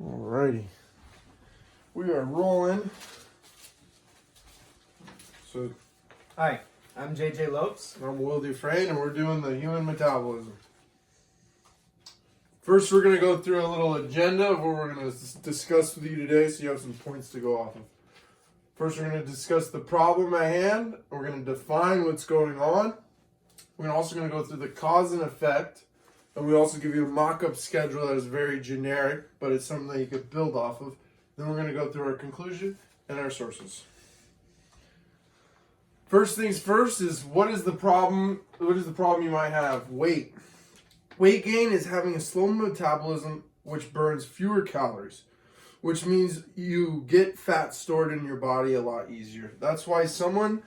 Alrighty, we are rolling. So, Hi, I'm JJ Lopes. I'm Will Dufresne, and we're doing the human metabolism. First, we're going to go through a little agenda of what we're going to discuss with you today, so you have some points to go off of. First, we're going to discuss the problem at hand. We're going to define what's going on. We're also going to go through the cause and effect. And we also give you a mock-up schedule that is very generic, but it's something that you could build off of. Then we're going to go through our conclusion and our sources. First things first is what is the problem? What is the problem you might have? Weight. Weight gain is having a slow metabolism which burns fewer calories, which means you get fat stored in your body a lot easier. That's why someone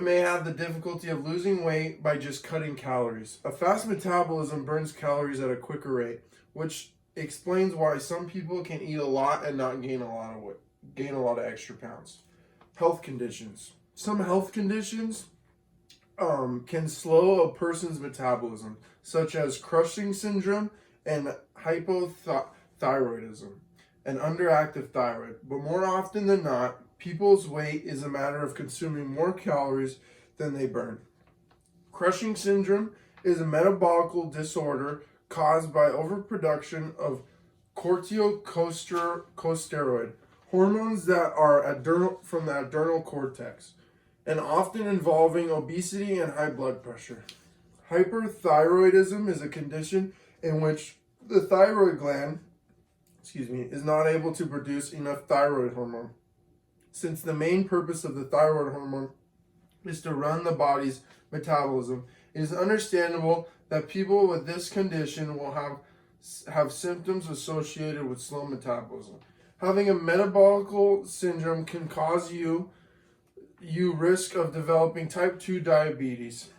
may have the difficulty of losing weight by just cutting calories. A fast metabolism burns calories at a quicker rate, which explains why some people can eat a lot and not gain a lot of weight, gain a lot of extra pounds. Health conditions. Some health conditions can slow a person's metabolism, such as Cushing syndrome and hypothyroidism, and underactive thyroid. But more often than not, people's weight is a matter of consuming more calories than they burn. Cushing syndrome is a metabolic disorder caused by overproduction of corticosteroid hormones that are from the adrenal cortex, and often involving obesity and high blood pressure. Hyperthyroidism is a condition in which the thyroid gland, is not able to produce enough thyroid hormone. Since the main purpose of the thyroid hormone is to run the body's metabolism, it is understandable that people with this condition will have symptoms associated with slow metabolism. Having a metabolic syndrome can cause you risk of developing type 2 diabetes.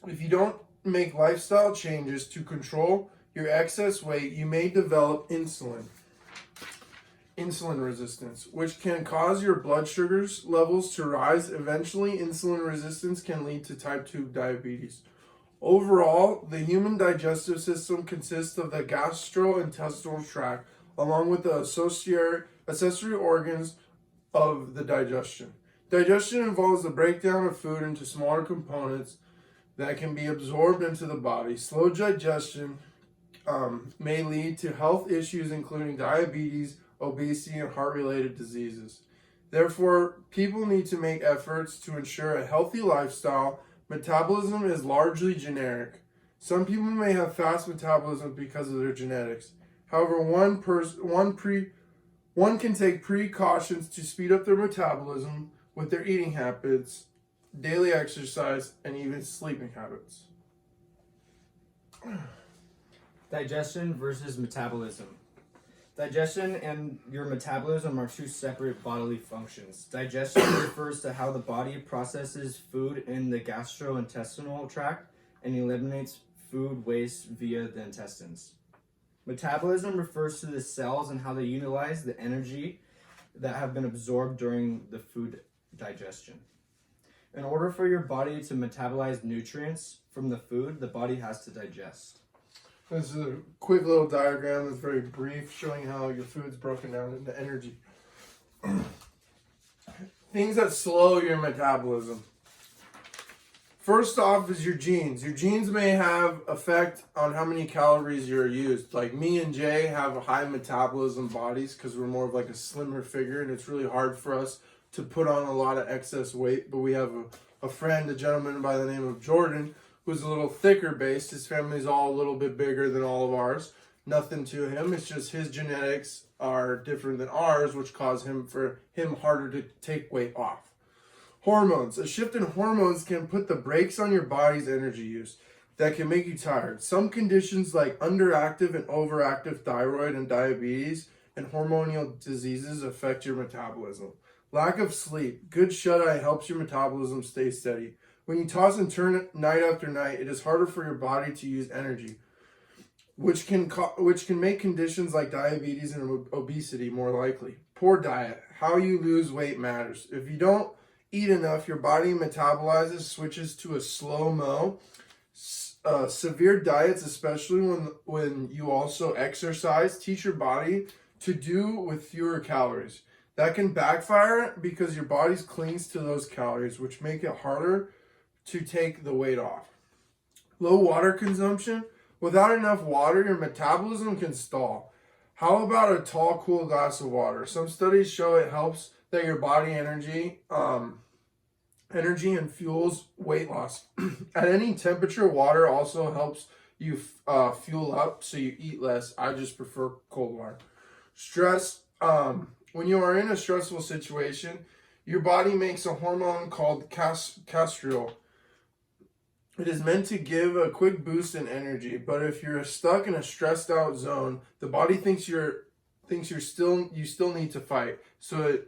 If you don't make lifestyle changes to control your excess weight, you may develop insulin resistance, which can cause your blood sugars levels to rise. Eventually, insulin resistance can lead to type 2 diabetes. Overall, the human digestive system consists of the gastrointestinal tract, along with the accessory organs of the digestion. Digestion involves the breakdown of food into smaller components that can be absorbed into the body. Slow digestion may lead to health issues including diabetes, obesity, and heart-related diseases. Therefore, people need to make efforts to ensure a healthy lifestyle. Metabolism is largely generic. Some people may have fast metabolism because of their genetics. However, one can take precautions to speed up their metabolism with their eating habits, daily exercise, and even sleeping habits. Digestion versus metabolism. Digestion and your metabolism are two separate bodily functions. Digestion refers to how the body processes food in the gastrointestinal tract and eliminates food waste via the intestines. Metabolism refers to the cells and how they utilize the energy that have been absorbed during the food digestion. In order for your body to metabolize nutrients from the food, the body has to digest. This is a quick little diagram that's very brief, showing how your food's broken down into energy. Things that slow your metabolism. First off is your genes. Your genes may have effect on how many calories you're used. Like me and Jay have high metabolism bodies because we're more of like a slimmer figure, and it's really hard for us to put on a lot of excess weight. But we have a friend, a gentleman by the name of Jordan, who's a little thicker based. His family's all a little bit bigger than all of ours. Nothing to him. It's just his genetics are different than ours, which cause him harder to take weight off. Hormones. A shift in hormones can put the brakes on your body's energy use. That can make you tired. Some conditions like underactive and overactive thyroid and diabetes and hormonal diseases affect your metabolism. Lack of sleep. Good shut-eye helps your metabolism stay steady. When you toss and turn night after night, it is harder for your body to use energy, which can make conditions like diabetes and obesity more likely. Poor diet. How you lose weight matters. If you don't eat enough, your body switches to a slow-mo severe diets, especially when you also exercise, teach your body to do with fewer calories. That can backfire because your body clings to those calories, which make it harder to take the weight off. Low water consumption. Without enough water, your metabolism can stall. How about a tall, cool glass of water? Some studies show it helps that your body energy and fuels weight loss. At any temperature, water also helps you fuel up, so you eat less. I just prefer cold water. Stress. When you are in a stressful situation, your body makes a hormone called castrol. It is meant to give a quick boost in energy, but if you're stuck in a stressed out zone, the body thinks you still need to fight. So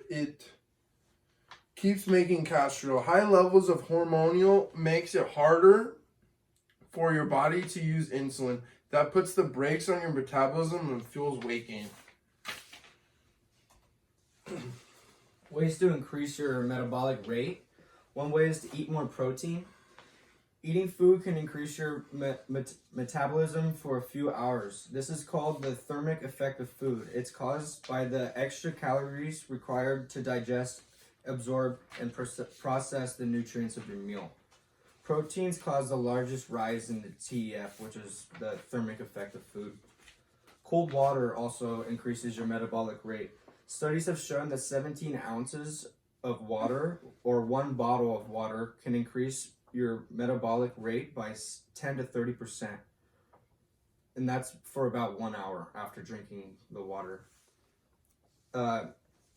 it keeps making castrol. High levels of hormonal makes it harder for your body to use insulin. That puts the brakes on your metabolism and fuels weight gain. Ways to increase your metabolic rate. One way is to eat more protein. Eating food can increase your metabolism for a few hours. This is called the thermic effect of food. It's caused by the extra calories required to digest, absorb, and process the nutrients of your meal. Proteins cause the largest rise in the TEF, which is the thermic effect of food. Cold water also increases your metabolic rate. Studies have shown that 17 ounces of water or one bottle of water can increase your metabolic rate by 10 to 30%. And that's for about 1 hour after drinking the water.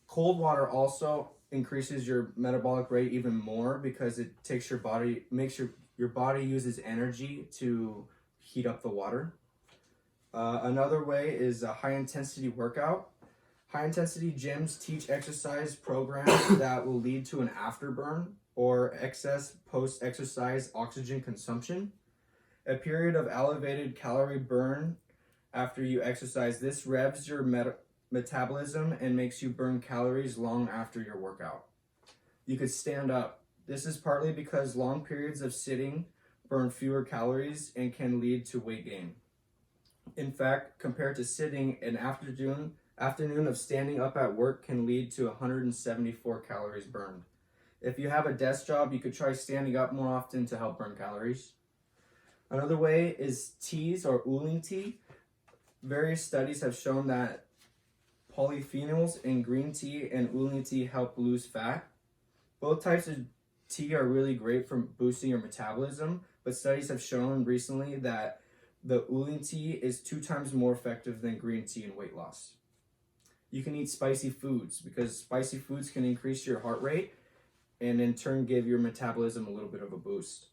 Cold water also increases your metabolic rate even more because it takes your body, makes your body uses energy to heat up the water. Another way is a high intensity workout. High intensity gyms teach exercise programs that will lead to an afterburn or excess post-exercise oxygen consumption. A period of elevated calorie burn after you exercise. This revs your metabolism and makes you burn calories long after your workout. You could stand up. This is partly because long periods of sitting burn fewer calories and can lead to weight gain. In fact, compared to sitting, an afternoon of standing up at work can lead to 174 calories burned. If you have a desk job, you could try standing up more often to help burn calories. Another way is teas or oolong tea. Various studies have shown that polyphenols in green tea and oolong tea help lose fat. Both types of tea are really great for boosting your metabolism, but studies have shown recently that the oolong tea is 2 times more effective than green tea in weight loss. You can eat spicy foods because spicy foods can increase your heart rate and in turn give your metabolism a little bit of a boost.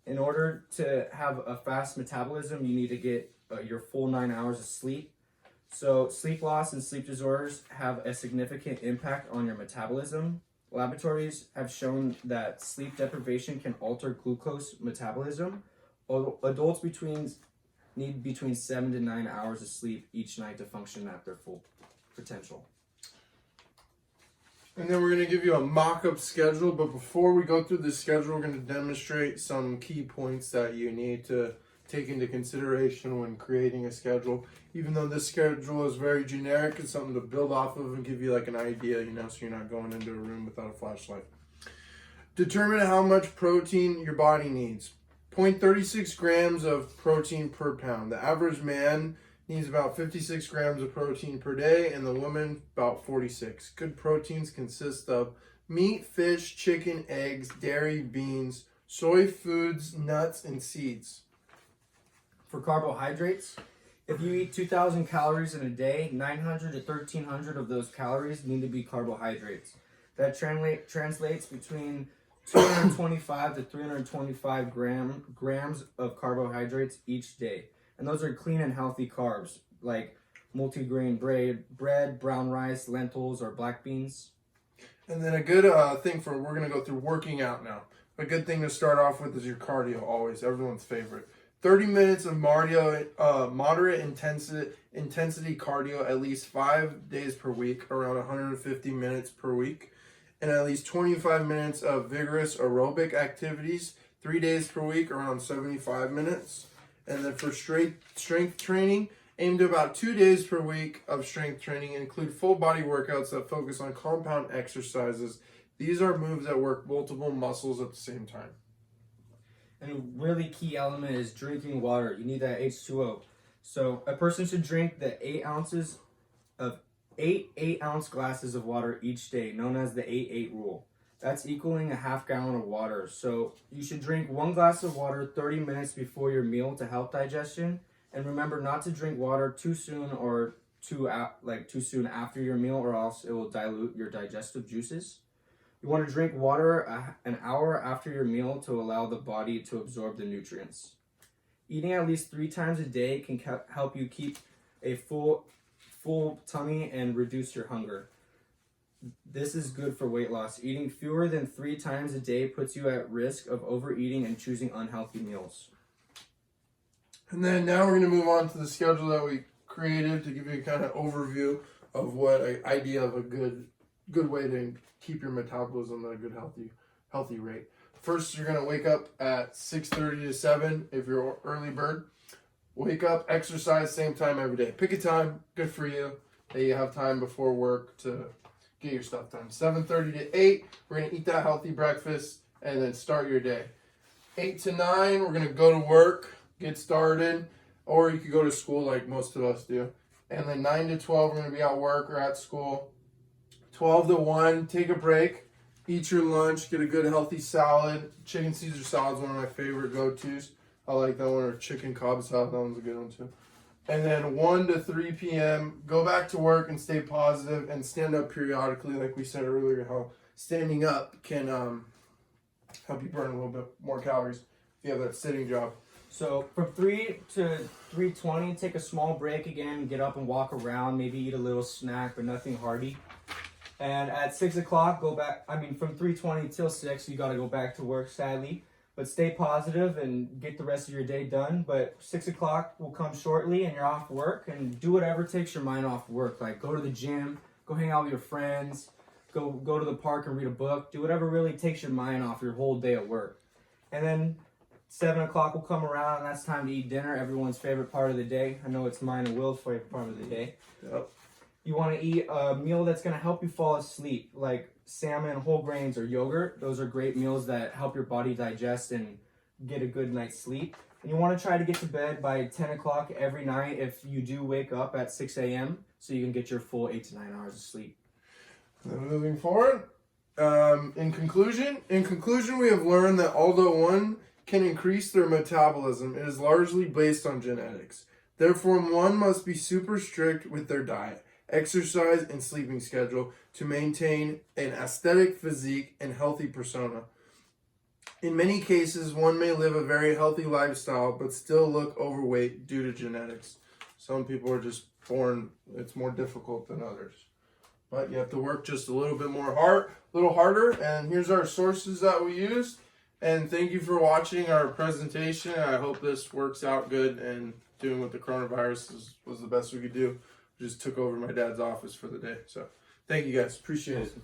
In order to have a fast metabolism, you need to get your full 9 hours of sleep. So sleep loss and sleep disorders have a significant impact on your metabolism. Laboratories have shown that sleep deprivation can alter glucose metabolism. Adults need between 7 to 9 hours of sleep each night to function at their full potential. And then we're going to give you a mock-up schedule, but before we go through the schedule, we're going to demonstrate some key points that you need to take into consideration when creating a schedule. Even though this schedule is very generic, it's something to build off of and give you like an idea, so you're not going into a room without a flashlight. Determine how much protein your body needs. 0.36 grams of protein per pound. The average man needs about 56 grams of protein per day, and the woman about 46. Good proteins consist of meat, fish, chicken, eggs, dairy, beans, soy foods, nuts, and seeds. For carbohydrates, if you eat 2,000 calories in a day, 900 to 1,300 of those calories need to be carbohydrates. That translates between 225 to 325 grams of carbohydrates each day. And those are clean and healthy carbs, like multigrain bread, brown rice, lentils, or black beans. And then a good thing we're going to go through working out now. A good thing to start off with is your cardio, always, everyone's favorite. 30 minutes of moderate intensity cardio at least 5 days per week, around 150 minutes per week. And at least 25 minutes of vigorous aerobic activities 3 days per week, around 75 minutes. And then for strength training, aim to about 2 days per week of strength training. Include full body workouts that focus on compound exercises. These are moves that work multiple muscles at the same time. And a really key element is drinking water. You need that H2O. So a person should drink the 8 8-ounce glasses of water each day, known as the 8-8 rule. That's equaling a half gallon of water. So you should drink 1 glass of water 30 minutes before your meal to help digestion. And remember not to drink water too soon or too soon after your meal, or else it will dilute your digestive juices. You want to drink water an hour after your meal to allow the body to absorb the nutrients. Eating at least 3 times a day can help you keep a full tummy and reduce your hunger. This is good for weight loss. Eating fewer than 3 times a day puts you at risk of overeating and choosing unhealthy meals. And then now we're going to move on to the schedule that we created to give you a kind of overview of what an idea of a good way to keep your metabolism at a good healthy rate. First, you're going to wake up at 6:30 to 7 if you're an early bird. Wake up, exercise, same time every day. Pick a time, good for you, that you have time before work to get your stuff done. 7:30 to 8, we're going to eat that healthy breakfast and then start your day. 8 to 9, we're going to go to work, get started, or you could go to school like most of us do. And then 9 to 12, we're going to be at work or at school. 12 to 1, take a break, eat your lunch, get a good healthy salad. Chicken Caesar salad is one of my favorite go-tos. I like that one, or chicken Cobb salad, that one's a good one too. And then 1 to 3 p.m., go back to work and stay positive and stand up periodically, like we said earlier, how standing up can help you burn a little bit more calories if you have that sitting job. So from 3 to 3:20, take a small break again, get up and walk around, maybe eat a little snack, but nothing hearty. And at 6 o'clock, from 3:20 till 6, you got to go back to work, sadly. But stay positive and get the rest of your day done. But 6 o'clock will come shortly and you're off work, and do whatever takes your mind off work. Like go to the gym, go hang out with your friends, go to the park and read a book. Do whatever really takes your mind off your whole day at work. And then 7 o'clock will come around, and that's time to eat dinner, everyone's favorite part of the day. I know it's mine and Will's favorite part of the day. Yep. You want to eat a meal that's going to help you fall asleep, like salmon, whole grains, or yogurt. Those are great meals that help your body digest and get a good night's sleep. And you want to try to get to bed by 10 o'clock every night if you do wake up at 6 a.m. so you can get your full 8 to 9 hours of sleep. Then moving forward, in conclusion, we have learned that although one can increase their metabolism, it is largely based on genetics. Therefore, one must be super strict with their diet, exercise, and sleeping schedule to maintain an aesthetic physique and healthy persona. In many cases, one may live a very healthy lifestyle but still look overweight due to genetics. Some people are just born, it's more difficult than others. But you have to work just a little bit harder. And here's our sources that we used. And thank you for watching our presentation. I hope this works out good, and doing with the coronavirus was the best we could do. Just took over my dad's office for the day. So thank you guys. Appreciate it.